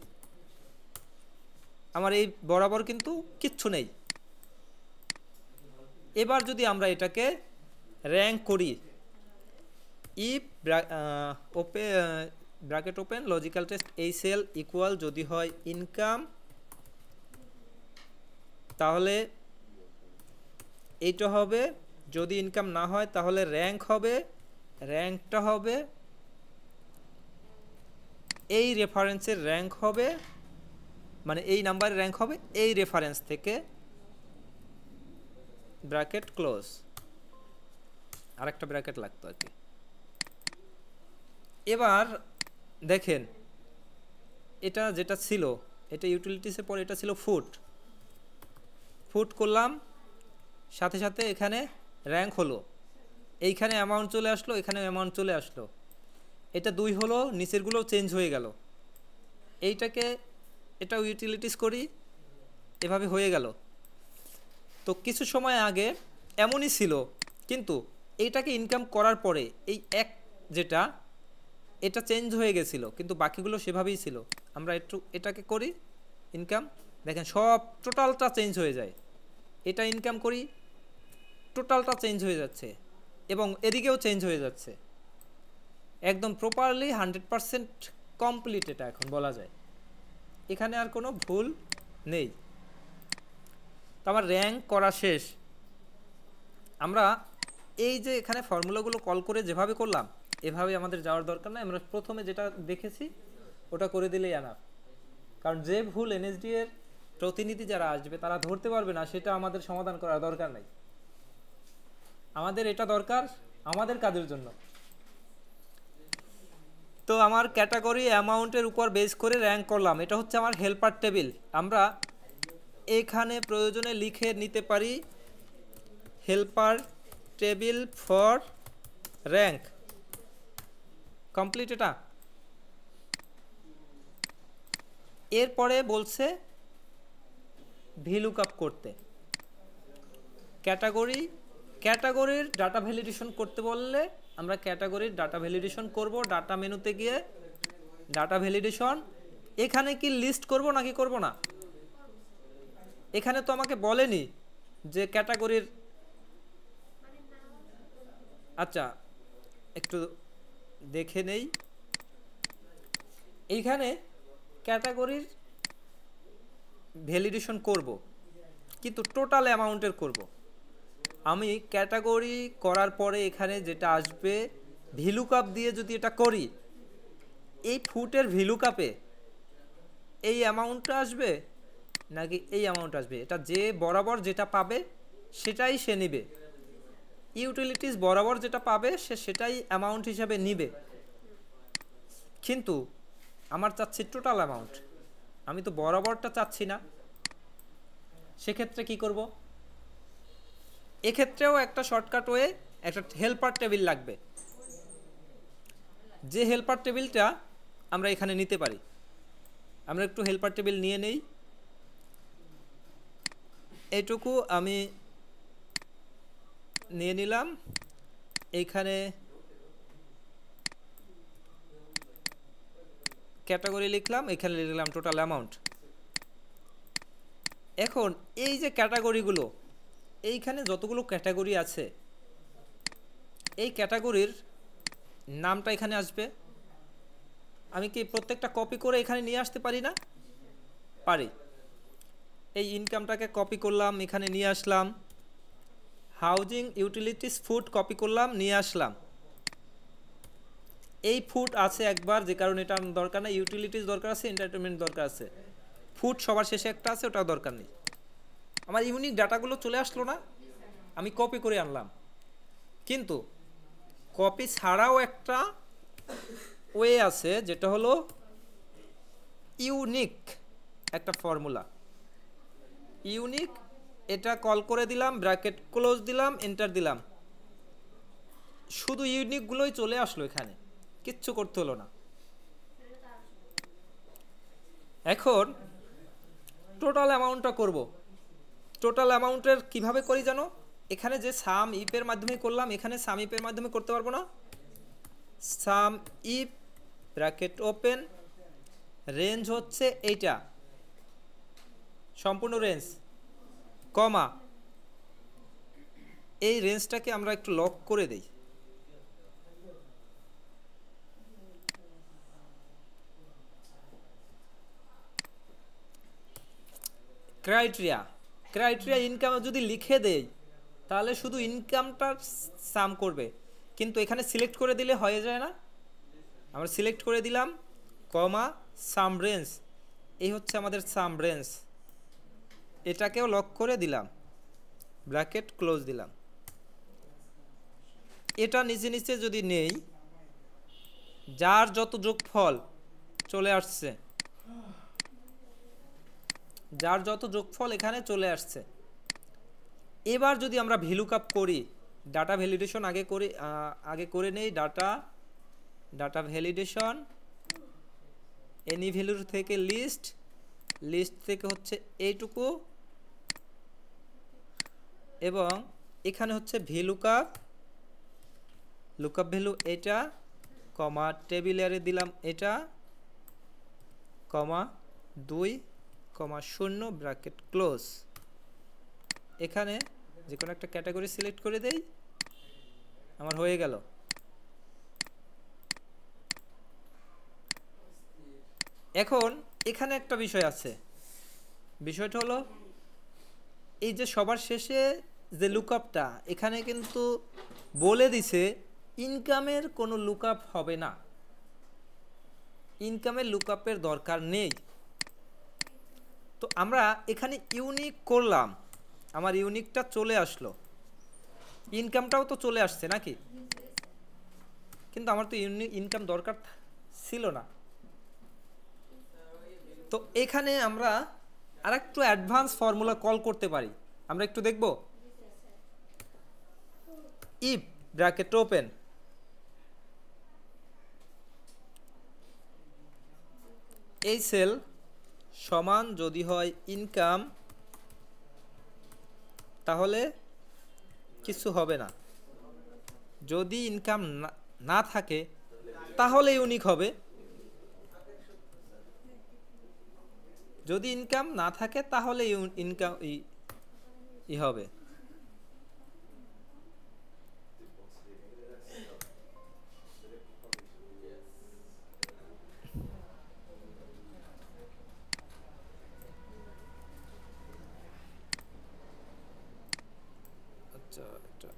আমার এই বরাবর কিন্তু কিচ্ছু নেই। এবার যদি আমরা এটাকে র্যাঙ্ক করি, if bracket open logical test, এই সেল ইকুয়াল যদি হয় ইনকাম, তাহলে এইটা হবে। যদি ইনকাম না হয় তাহলে র্যাঙ্ক হবে, র্যাঙ্কটা হবে এই রেফারেন্সের র্যাঙ্ক হবে, মানে এই নাম্বারের র্যাঙ্ক হবে এই রেফারেন্স থেকে, ব্র্যাকেট ক্লোজ। আরেকটা ব্র্যাকেট লাগতো আর কি। এবার দেখেন, এটা যেটা ছিল, এটা ইউটিলিটিসের পর এটা ছিল ফুট, ফুট করলাম, সাথে সাথে এখানে র্যাঙ্ক হলো, এইখানে অ্যামাউন্ট চলে আসলো, এখানে অ্যামাউন্ট চলে আসলো, এটা 2 হলো, নিচেরগুলোও চেঞ্জ হয়ে গেল। এইটাকে এটাও ইউটিলিটিস করি, এভাবে হয়ে গেল। তো কিছু সময় আগে এমনই ছিল, কিন্তু এইটাকে ইনকাম করার পরে এই এক যেটা এটা চেঞ্জ হয়ে গেছিল, কিন্তু বাকিগুলো সেভাবেই ছিল। আমরা একটু এটাকে করি ইনকাম, দেখেন সব টোটালটা চেঞ্জ হয়ে যায়। এটা ইনকাম করি, টোটালটা চেঞ্জ হয়ে যাচ্ছে এবং এদিকেও চেঞ্জ হয়ে যাচ্ছে, একদম প্রপারলি 100% কমপ্লিট। এটা এখন বলা যায় এখানে আর কোনো ভুল নেই। তো আমার র্যাঙ্ক করা শেষ। আমরা এই যে এখানে ফর্মুলাগুলো কল করে যেভাবে করলাম, এভাবে আমাদের যাওয়ার দরকার নাই। আমরা প্রথমে যেটা দেখেছি ওটা করে দিলেই আনাফ, কারণ যে ভুল এনএসডি এর প্রতিনিধি যারা আসবে তারা ধরতে পারবে না, সেটা আমাদের সমাধান করার দরকার নাই। আমাদের এটা দরকার আমাদের কাজের জন্য। তো আমার ক্যাটাগরি অ্যামাউন্টের উপর বেস করে র্যাঙ্ক করলাম, এটা হচ্ছে আমার হেল্পার টেবিল। আমরা এখানে প্রয়োজনে লিখে নিতে পারি helper table for rank complete. এটা এরপরে বলছে ভিলুকআপ করতে, ক্যাটাগরির ডাটা ভ্যালিডেশন করতে বললে আমরা ক্যাটাগরির ডাটা ভ্যালিডেশন করব। ডাটা মেনুতে গিয়ে ডাটা ভ্যালিডেশন, এখানে কি লিস্ট করব নাকি করব না, এখানে তো আমাকে বলেনি যে ক্যাটাগরির। আচ্ছা একটু দেখে নেই, এইখানে ক্যাটাগরির ভ্যালিডেশন করব, কিন্তু টোটাল অ্যামাউন্টের করব। আমি ক্যাটাগরি করার পরে এখানে যেটা আসবে ভিলুকআপ দিয়ে যদি এটা করি, এই ফুটের ভিলুকআপে এই অ্যামাউন্টটা আসবে নাকি এই অ্যামাউন্ট আসবে, এটা যে বরাবর যেটা পাবে সেটাই সে নিবে। ইউটিলিটিস বরাবর যেটা পাবে সে সেটাই অ্যামাউন্ট হিসাবে নিবে, কিন্তু আমার চাচ্ছি টোটাল অ্যামাউন্ট, আমি তো বরাবরটা চাচ্ছি না। সেক্ষেত্রে কি করব, এক্ষেত্রেও একটা শর্টকাট ওয়ে, একটা হেল্পার টেবিল লাগবে। যে হেল্পার টেবিলটা আমরা এখানে নিতে পারি, আমরা একটু হেল্পার টেবিল নিয়ে নেই। এইটুকু আমি নিয়ে নিলাম, এইখানে ক্যাটাগরি লিখলাম, এখানে লিখলাম টোটাল অ্যামাউন্ট। এখন এই যে ক্যাটাগরিগুলো, এইখানে যতগুলো ক্যাটাগরি আছে এই ক্যাটাগরির নামটা এখানে আসবে। আমি কি প্রত্যেকটা কপি করে এখানে নিয়ে আসতে পারি না? পারি। এই ইনকামটাকে কপি করলাম, এখানে নিয়ে আসলাম, হাউজিং ইউটিলিটিস ফুড কপি করলাম, নিয়ে আসলাম। এই ফুড আছে একবার, যে কারণে এটা দরকার নেই। ইউটিলিটিস দরকার আছে, এন্টারটেনমেন্ট দরকার আছে, ফুড সবার শেষে একটা আছে, ওটাও দরকার নেই। আমার ইউনিক ডাটাগুলো চলে আসলো না, আমি কপি করে আনলাম। কিন্তু কপি ছাড়াও একটা ওয়ে আছে, যেটা হলো ইউনিক একটা ফর্মুলা। ইউনিক, এটা কল করে দিলাম, ব্র্যাকেট ক্লোজ দিলাম, এন্টার দিলাম, শুধু ইউনিকগুলোই চলে আসলো, এখানে কিচ্ছু করতে হলো না। এখন টোটাল অ্যামাউন্টটা করব। টোটাল অ্যামাউন্টের কিভাবে করি জানো? এখানে যে সাম ইফের মাধ্যমে করলাম, এখানে সাম ইফের মাধ্যমে করতে পারবো না। সাম ইফ ব্র্যাকেট ওপেন, রেঞ্জ হচ্ছে এইটা, সম্পূর্ণ রেঞ্জ, কমা, এই রেঞ্জটাকে আমরা একটু লক করে দেই। ক্রাইটেরিয়া ইনকামে যদি লিখে দেই তাহলে শুধু ইনকামটা সাম করবে, কিন্তু এখানে সিলেক্ট করে দিলে হয়ে যায় না। আমরা সিলেক্ট করে দিলাম, কমা, সাম রেঞ্জ, এই হচ্ছে আমাদের সাম রেঞ্জ, এটাকেও লক করে দিলাম, ব্র্যাকেট ক্লোজ দিলাম। এটা নিচে নিচে যদি নেই, যার যত যোগফল চলে আসছে, যার যত যোগফল এখানে চলে আসছে, এবার যদি আমরা VLOOKUP করি, ডাটা ভ্যালিডেশন আগে করে নেই। ডাটা ভ্যালিডেশন এনি ভ্যালুর থেকে লিস্ট থেকে হচ্ছে এইটুকু, এবং এখানে হচ্ছে লুকআপ ভ্যালু এটা, কমা টেবিলারে দিলাম এটা, কমা 2, কমা 0 ব্র্যাকেট ক্লোজ। এখানে যে কোনো একটা ক্যাটাগরি সিলেক্ট করে দেই, আমার হয়ে গেল। এখন এখানে একটা বিষয় আছে, বিষয়টা হলো এই যে সবার শেষে যে লুকআপটা, এখানে কিন্তু বলে দিছে ইনকামের কোনো লুকআপ হবে না, ইনকামের লুকআপের দরকার নেই। তো আমরা এখানে ইউনিক করলাম, আমার ইউনিকটা চলে আসলো, ইনকামটাও তো চলে আসছে নাকি, কিন্তু আমার তো ইনকাম দরকার ছিল না। তো এখানে আমরা আরেকটু অ্যাডভান্স ফর্মুলা কল করতে পারি, আমরা একটু দেখব। ইফ ব্র্যাকেট ওপেন, এই সেল সমান যদি হয় ইনকাম, তাহলে কিছু হবে না। যদি ইনকাম না থাকে তাহলে ইউনিক হবে, যদি ইনকাম না থাকে তাহলে ইনকাম হবে। আচ্ছা, এটা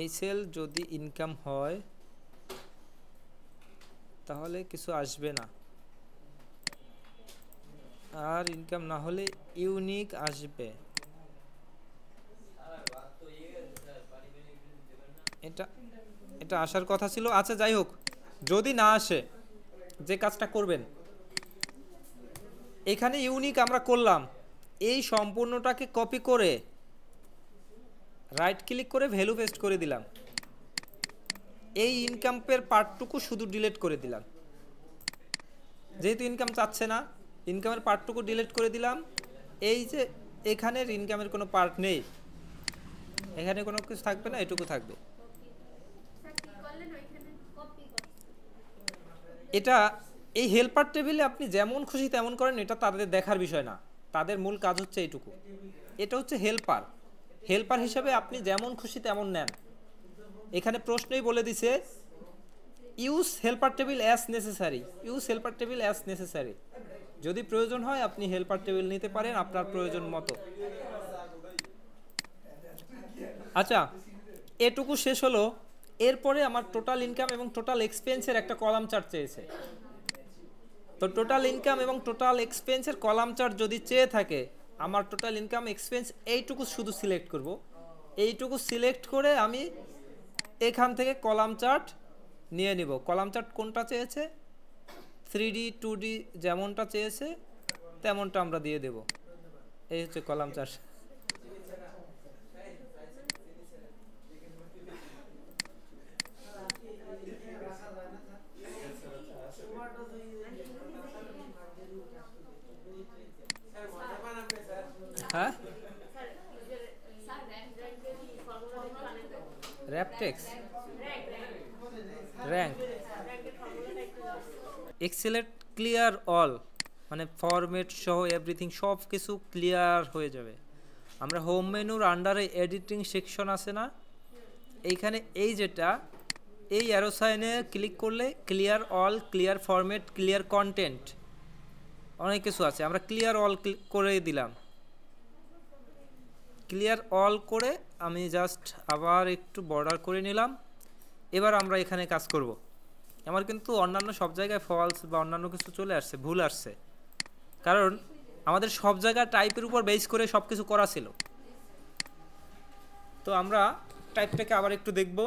এই সেল যদি ইনকাম হয় তাহলে কিছু আসবে না, আর ইনকাম না হলে ইউনিক আসবে। এটা আসার কথা ছিল। আচ্ছা যাই হোক, যদি না আসে যে কাজটা করবেন, এখানে ইউনিক আমরা করলাম, এই সম্পূর্ণটাকে কপি করে রাইট ক্লিক করে ভ্যালু পেস্ট করে দিলাম, এই ইনকামের পার্টটুকু শুধু ডিলিট করে দিলাম, যেহেতু ইনকাম চাচ্ছে না ইনকামের পার্টটুকু ডিলিট করে দিলাম। এই যে এখানের ইনকামের কোনো পার্ট নেই, এখানে কোনো কিছু থাকবে না, এটুকু থাকবে। এটা এই হেল্পার টেবিলে আপনি যেমন খুশি তেমন করেন, এটা তাদের দেখার বিষয় না, তাদের মূল কাজ হচ্ছে এইটুকু। এটা হচ্ছে হেল্পার হিসেবে আপনি যেমন খুশি তেমন নেন। এখানে প্রশ্নই বলে দিছে use helper table as necessary, যদি প্রয়োজন হয় আপনি হেল্পার টেবিল নিতে পারেন আপনার প্রয়োজন মতো। আচ্ছা, এটুকু শেষ হলো। এরপরে আমার টোটাল ইনকাম এবং টোটাল এক্সপেন্সের একটা কলাম চার্ট চেয়েছে। তো টোটাল ইনকাম এবং টোটাল এক্সপেন্সের কলাম চার্ট যদি চেয়ে থাকে, আমার টোটাল ইনকাম এক্সপেন্স এইটুকু শুধু সিলেক্ট করব, এইটুকু সিলেক্ট করে আমি এখান থেকে কলাম চার্ট নিয়ে নিব। কলাম চার্ট কোনটা চেয়েছে, 3D 2D যেমনটা চেয়েছে তেমনটা আমরা দিয়ে দেব। এই হচ্ছে কলাম চার্ট। হ্যাঁ, র্যাপটেক্স র্যাঙ্ক এক্সেলেট ক্লিয়ার অল, মানে ফরম্যাট সহ এভরিথিং সব কিছু ক্লিয়ার হয়ে যাবে। আমরা হোম মেনুর আন্ডারে এডিটিং সেকশন আছে না, এইখানে এই যেটা এই অ্যারো সাইনে ক্লিক করলে clear all, clear format, clear content, অনেক কিছু আছে। আমরা ক্লিয়ার অল করে দিলাম। ক্লিয়ার অল করে আমি জাস্ট আবার একটু বর্ডার করে নিলাম। এবার আমরা এখানে কাজ করব। আমার কিন্তু অন্যান্য সব জায়গায় ফলস বা অন্যান্য কিছু চলে আসছে, ভুল আসছে, কারণ আমাদের সব জায়গা টাইপের উপর বেস করে সব কিছু করা ছিল। তো আমরা টাইপটাকে আবার একটু দেখব।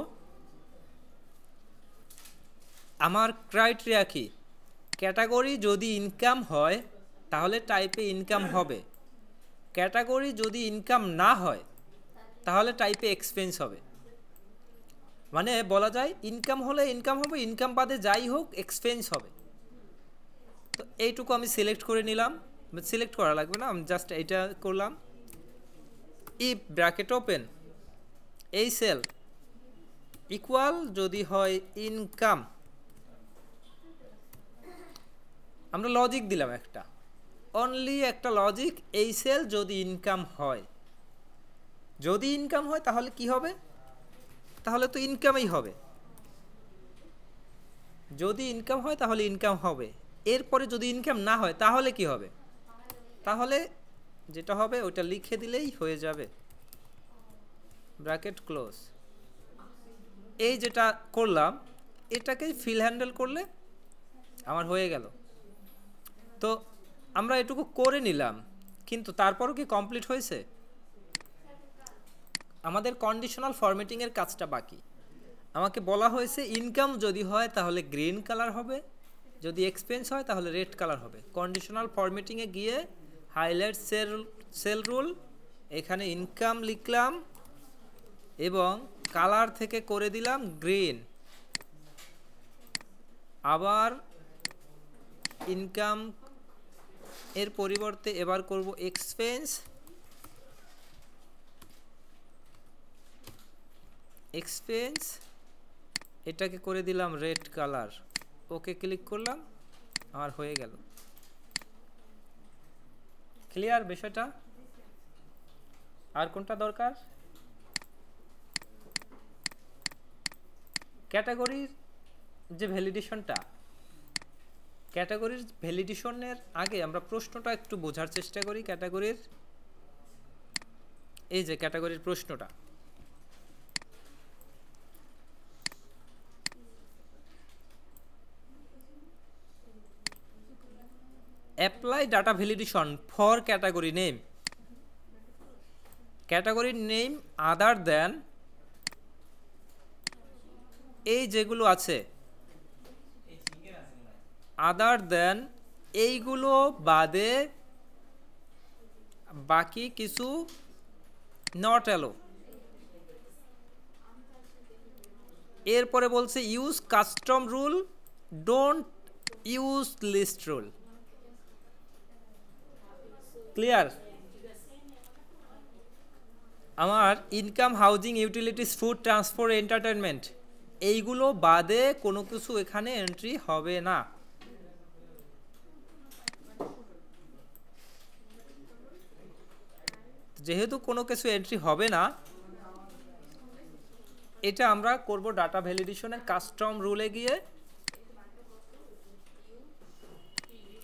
আমার ক্রাইটেরিয়া কি? ক্যাটাগরি যদি ইনকাম হয় তাহলে টাইপে ইনকাম হবে, ক্যাটাগরি যদি ইনকাম না হয় তাহলে টাইপে এক্সপেন্স হবে। মানে বলা যায় ইনকাম হলে ইনকাম হবে, ইনকাম বাদে যাই হোক এক্সপেন্স হবে। তো এইটুকু আমি সিলেক্ট করে নিলাম, সিলেক্ট করা লাগবে না, আমি জাস্ট এইটা করলাম। ইফ ব্র্যাকেট ওপেন এই সেল ইকুয়াল যদি হয় ইনকাম, আমরা লজিক দিলাম একটা, অনলি একটা লজিক, এই সেল যদি ইনকাম হয়, যদি ইনকাম হয় তাহলে কি হবে? তাহলে তো ইনকামই হবে, যদি ইনকাম হয় তাহলে ইনকাম হবে। এরপরে যদি ইনকাম না হয় তাহলে কি হবে? তাহলে যেটা হবে ওটা লিখে দিলেই হয়ে যাবে, ব্র্যাকেট ক্লোজ। এই যেটা করলাম এটাকেই ফিল হ্যান্ডেল করলে আমার হয়ে গেল। তো আমরা এটুকু করে নিলাম, কিন্তু তারপরও কি কমপ্লিট হয়েছে? আমাদের কন্ডিশনাল ফরম্যাটিংয়ের কাজটা বাকি। আমাকে বলা হয়েছে ইনকাম যদি হয় তাহলে গ্রিন কালার হবে, যদি এক্সপেন্স হয় তাহলে রেড কালার হবে। কন্ডিশনাল ফরম্যাটিংয়ে গিয়ে হাইলাইট সেল রুল, এখানে ইনকাম লিখলাম এবং কালার থেকে করে দিলাম গ্রিন। আবার ইনকাম এর পরিবর্তে এবার করব এক্সপেন্স, এক্সপেন্স এটাকে করে দিলাম রেড কালার, ওকে ক্লিক করলাম, আমার হয়ে গেল। ক্লিয়ার বিষয়টা? আর কোনটা দরকার? ক্যাটাগরির যে ভ্যালিডেশনটা, ক্যাটাগরির ভ্যালিডেশনের আগে আমরা প্রশ্নটা একটু বোঝার চেষ্টা করি। ক্যাটাগরির এই যে ক্যাটাগরির প্রশ্নটা, apply data validation for category name, ক্যাটাগরির নেম আদার দেন এই যেগুলো আছে, আদার দেন এইগুলো বাদে বাকি কিছু নট অ্যালো। এরপরে বলছে use custom rule, don't use list rule. Clear? আমার income, housing, utilities, food, transport, entertainment এইগুলো বাদে কোনো কিছু এখানে এন্ট্রি হবে না। যেহেতু কোনো কিছু এন্ট্রি হবে না, এটা আমরা করব ডাটা ভ্যালিডেশনের কাস্টম রুলে গিয়ে,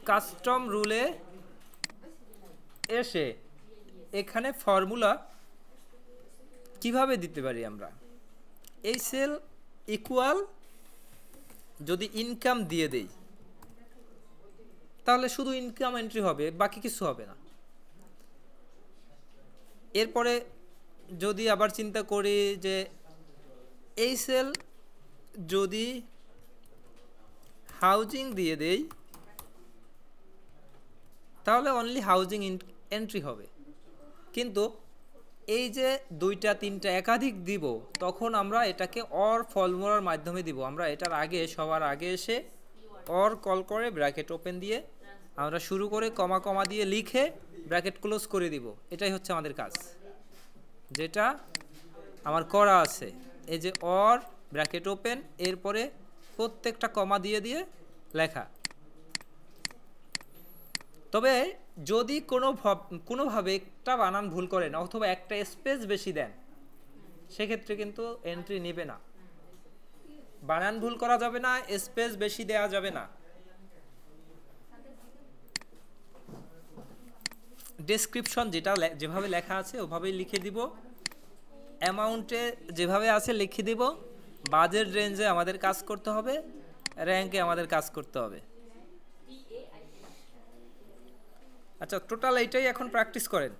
কাস্টম রুলে এসে এখানে ফর্মুলা কিভাবে দিতে পারি আমরা? এই সেল ইকুয়াল যদি ইনকাম দিয়ে দেই তাহলে শুধু ইনকাম এন্ট্রি হবে, বাকি কিছু হবে না। এরপরে যদি আবার চিন্তা করি যে এই সেল যদি হাউজিং দিয়ে দেই তাহলে অনলি হাউজিং এন্ট্রি হবে, কিন্তু এই যে দুইটা তিনটা একাধিক দিব তখন আমরা এটাকে অর ফর্মুলার মাধ্যমে দিব। আমরা এটার আগে সবার আগে এসে অর কল করে ব্র্যাকেট ওপেন দিয়ে আমরা শুরু করে কমা কমা দিয়ে লিখে ব্র্যাকেট ক্লোজ করে দিব। এটাই হচ্ছে আমাদের কাজ, যেটা আমার করা আছে। এই যে অর ব্র্যাকেট ওপেন, এরপরে প্রত্যেকটা কমা দিয়ে দিয়ে লেখা। তবে যদি কোনোভাবে একটা বানান ভুল করেন অথবা একটা স্পেস বেশি দেন সেক্ষেত্রে কিন্তু এন্ট্রি নেবে না। বানান ভুল করা যাবে না, স্পেস বেশি দেওয়া যাবে না। ডেসক্রিপশন যেটা যেভাবে লেখা আছে ওভাবেই লিখে দিব, অ্যামাউন্টে যেভাবে আছে লিখে দিব, বাজেট রেঞ্জে আমাদের কাজ করতে হবে, র্যাঙ্কে আমাদের কাজ করতে হবে। আচ্ছা, টোটাল এইটাই এখন প্র্যাকটিস করেন।